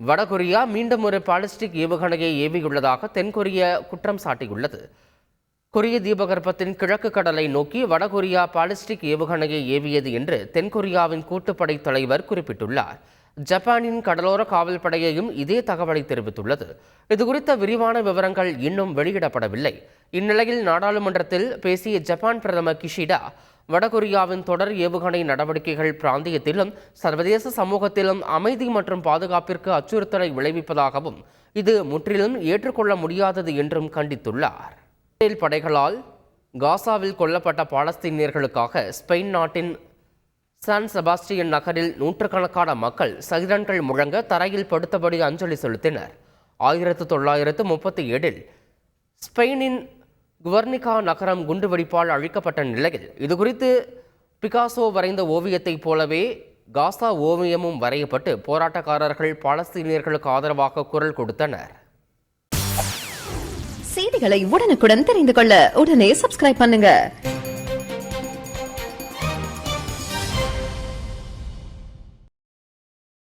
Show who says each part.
Speaker 1: வடகொரியா மீண்டும் ஒரு பாலிஸ்டிக் ஏவுகணையை ஏவியுள்ளதாக தென்கொரியா குற்றம் சாட்டியுள்ளது. கொரிய தீபகற்பத்தின் கிழக்கு கடலை நோக்கி வடகொரியா பாலிஸ்டிக் ஏவுகணையை ஏவியது என்று தென்கொரியாவின் கூட்டுப்படை தலைவர் குறிப்பிட்டுள்ளார். ஜப்பானின் கடலோர காவல் படையையும் இதே தகவலை தெரிவித்துள்ளது. இதுகுறித்த விரிவான விவரங்கள் இன்னும் வெளியிடப்படவில்லை. இந்நிலையில் நாடாளுமன்றத்தில் பேசிய ஜப்பான் பிரதமர் கிஷிடா, வடகொரியாவின் தொடர் ஏவுகணை நடவடிக்கைகள் பிராந்தியத்திலும் சர்வதேச சமூகத்திலும் அமைதி மற்றும் பாதுகாப்பிற்கு அச்சுறுத்தலை விளைவிப்பதாகவும் இது முற்றிலும் ஏற்றுக்கொள்ள முடியாதது என்றும் கண்டித்துள்ளார். இஸ்ரேல் படைகளால் காசாவில் கொல்லப்பட்ட பாலஸ்தீனியர்களுக்காக ஸ்பெயின் நாட்டின் சான் செபாஸ்டியன் நகரில் நூற்றுக்கணக்கான மக்கள் சைரன்கள் முழங்க தரையில் படுத்தபடி அஞ்சலி செலுத்தினர். 1937 ஸ்பெயினின் குவர்னிகா நகரம் குண்டுவெடிப்பால் அழிக்கப்பட்ட நிலையில் இதுகுறித்து பிகாசோ வரைந்த ஓவியத்தைப் போலவே காசா ஓவியமும் வரையப்பட்டு போராட்டக்காரர்கள் பாலஸ்தீனியர்களுக்கு ஆதரவாக குரல் கொடுத்தனர்.
Speaker 2: செய்திகளை உடனுக்குடன் தெரிந்து கொள்ள உடனே சப்ஸ்கிரைப் பண்ணுங்க.